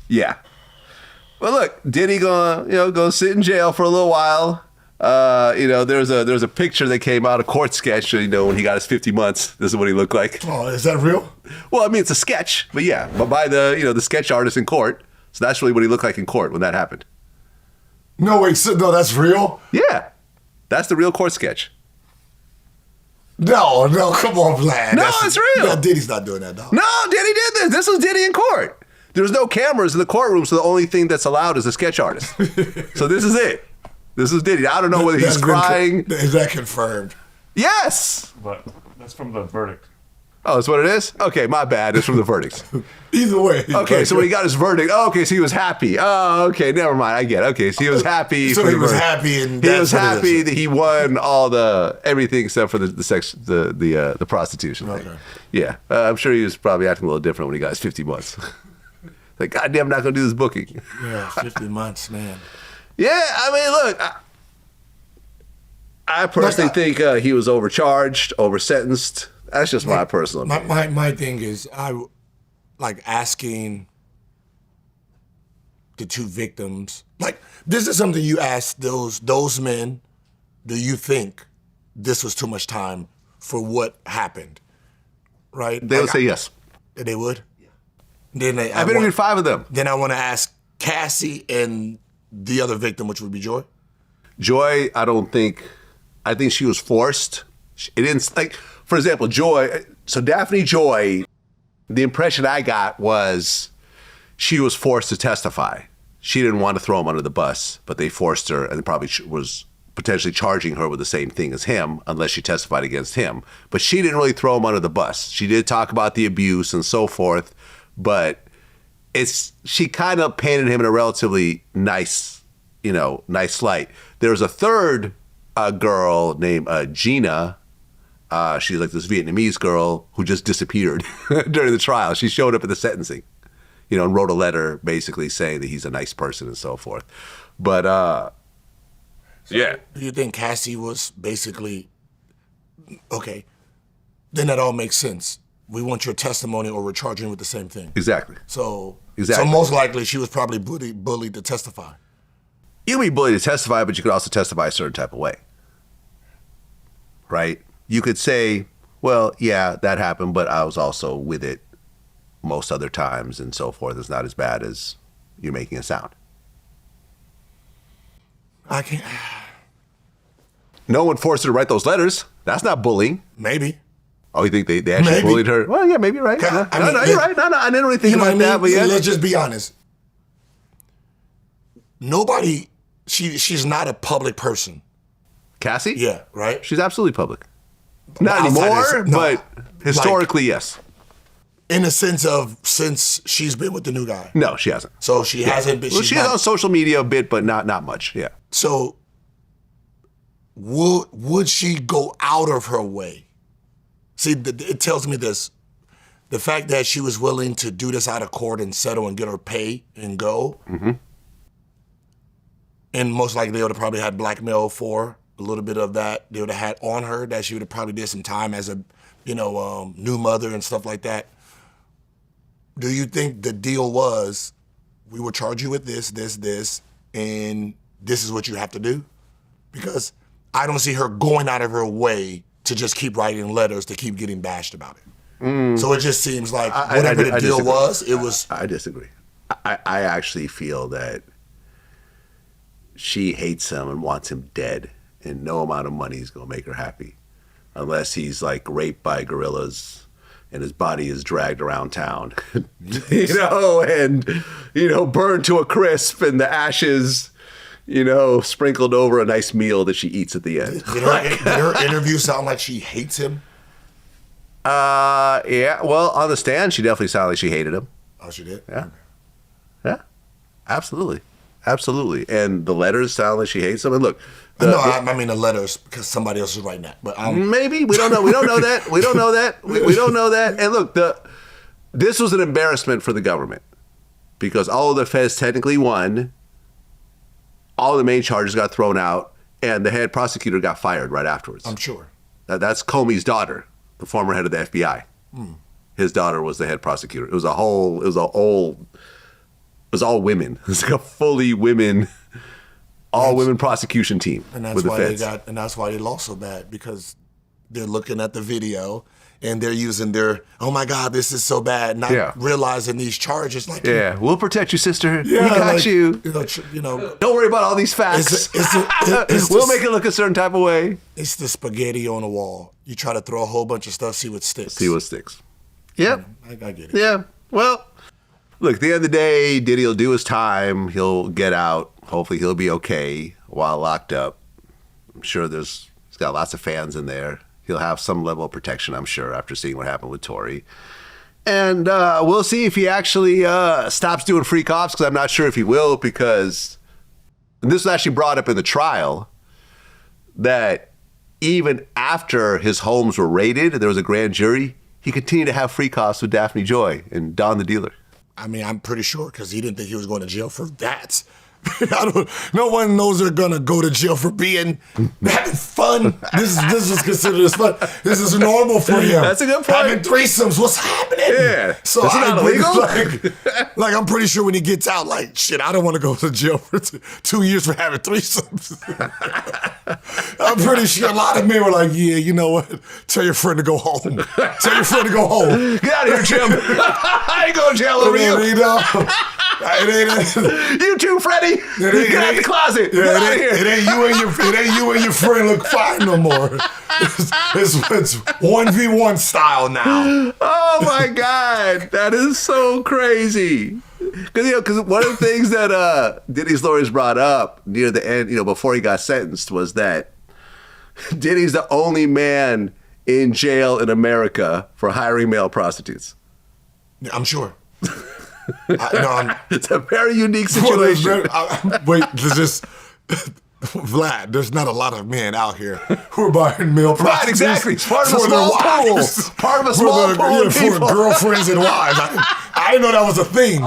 Yeah. Well, look, Diddy go sit in jail for a little while. There's a picture that came out, a court sketch. When he got his 50 months, this is what he looked like. Oh, is that real? Well, I mean, it's a sketch, but yeah, but by the sketch artist in court. So that's really what he looked like in court when that happened. No, wait, no, that's real? Yeah, that's the real court sketch. No, come on, Vlad. No, it's real. No, Diddy's not doing that, dog. No, Diddy did this. This was Diddy in court. There's no cameras in the courtroom, so the only thing that's allowed is a sketch artist. So this is it. This is Diddy. I don't know whether he's crying. Is that confirmed? Yes. But that's from the verdict. Oh, that's what it is? Okay, my bad. It's from the verdict. Either way. Okay, so when he got his verdict, so he was happy. Oh, okay, never mind. I get it. Okay, so he was happy. So he was happy, and he was happy that he won everything except for the prostitution thing. Okay. Yeah, I'm sure he was probably acting a little different when he got his 50 months. Like, goddamn, I'm not gonna do this booking. Yeah, 50 months, man. Yeah, I mean, look, I personally think he was overcharged, oversentenced. That's just my personal opinion. My thing is, I like asking the two victims. Like, this is something you ask those men. Do you think this was too much time for what happened? Right? They would say yes. They would. Yeah. Then I've interviewed 5 of them. Then I want to ask Cassie and the other victim, which would be Joy. Joy, I think she was forced. It didn't, like, for example, Joy. So Daphne Joy, the impression I got was she was forced to testify. She didn't want to throw him under the bus, but they forced her, and probably was potentially charging her with the same thing as him, unless she testified against him. But she didn't really throw him under the bus. She did talk about the abuse and so forth, but she kind of painted him in a relatively nice light. There was a third girl named Gina. She's like this Vietnamese girl who just disappeared during the trial. She showed up at the sentencing, and wrote a letter basically saying that he's a nice person and so forth. But yeah. Do you think Cassie was basically, okay, then that all makes sense. We want your testimony or we're charging with the same thing. Exactly. So most likely she was probably bullied to testify. You can be bullied to testify, but you could also testify a certain type of way. Right? You could say, well, yeah, that happened, but I was also with it most other times and so forth. It's not as bad as you're making it sound. I can't. No one forced her to write those letters. That's not bullying. Maybe. Oh, you think they actually bullied her? Well, yeah, maybe you're right. No, you're right. No, I didn't really think about that, but yeah. Let's just be honest. Nobody, she's not a public person. Cassie? Yeah, right? She's absolutely public. Not anymore, but historically, yes. In the sense of since she's been with the new guy. No, she hasn't. So she hasn't been. Well, she's on social media a bit, but not much. Yeah. So would she go out of her way? See, it tells me this. The fact that she was willing to do this out of court and settle and get her pay and go. Mm-hmm. And most likely they would have probably had blackmail for a little bit of that. They would have had on her that she would have probably did some time as a, new mother and stuff like that. Do you think the deal was, we will charge you with this, and this is what you have to do? Because I don't see her going out of her way to just keep writing letters to keep getting bashed about it. So it just seems like whatever the deal was, it was. I disagree. I actually feel that she hates him and wants him dead, and no amount of money is going to make her happy, unless he's like raped by gorillas and his body is dragged around town, and burned to a crisp, and the ashes, sprinkled over a nice meal that she eats at the end. Did her interview sound like she hates him? Yeah. Well, on the stand, she definitely sounded like she hated him. Oh, she did? Yeah. Yeah. Absolutely. And the letters sound like she hates him. And look. I mean the letters because somebody else is writing that. But maybe. We don't know. We don't know that. We don't know that. We don't know that. And look, this was an embarrassment for the government because all of the feds technically won. All the main charges got thrown out, and the head prosecutor got fired right afterwards. I'm sure. That's Comey's daughter, the former head of the FBI. His daughter was the head prosecutor. It was a whole was all women. It was like a fully women, all women prosecution team. And that's with the why feds. that's why they lost so bad, because they're looking at the video and they're using their, oh my God, this is so bad, not realizing these charges. Like, we'll protect you, sister. yeah, we got like, you. You know, Don't worry about all these facts. We'll make it look a certain type of way. It's the spaghetti on the wall. You try to throw a whole bunch of stuff, see what sticks. See what sticks. Yep. I get it. Yeah. Well, look, at the end of the day, Diddy will do his time. He'll get out. Hopefully he'll be okay while locked up. I'm sure he's got lots of fans in there. He'll have some level of protection, I'm sure, after seeing what happened with Tory. And we'll see if he actually stops doing freak offs, because I'm not sure if he will, because and this was actually brought up in the trial that even after his homes were raided, there was a grand jury, he continued to have freak offs with Daphne Joy and Don the dealer. I mean, I'm pretty sure, because he didn't think he was going to jail for that. No one knows they're gonna go to jail for having fun. This is considered as fun. This is normal for him. That's a good point. Having threesomes, what's happening? Yeah. So That's not illegal? Like I'm pretty sure when he gets out, like shit, I don't want to go to jail for 2 years for having threesomes. I'm pretty sure a lot of men were like, yeah, you know what? Tell your friend to go home. Tell your friend to go home. Get out of here, Jim. I ain't going to jail over you. You know, it ain't. You too, Freddie. Get out the closet. Get out of here. It ain't you and your friend look fine no more. It's 1v1 style now. Oh my God, that is so crazy. Because one of the things that Diddy's lawyers brought up near the end, before he got sentenced, was that Diddy's the only man in jail in America for hiring male prostitutes. I'm sure. It's a very unique situation. Wait, Vlad, there's not a lot of men out here who are buying male prostitutes. Right, exactly. It's part of a for small their pool. wives. Part of a small pool of for people. girlfriends and wives. I didn't know that was a thing.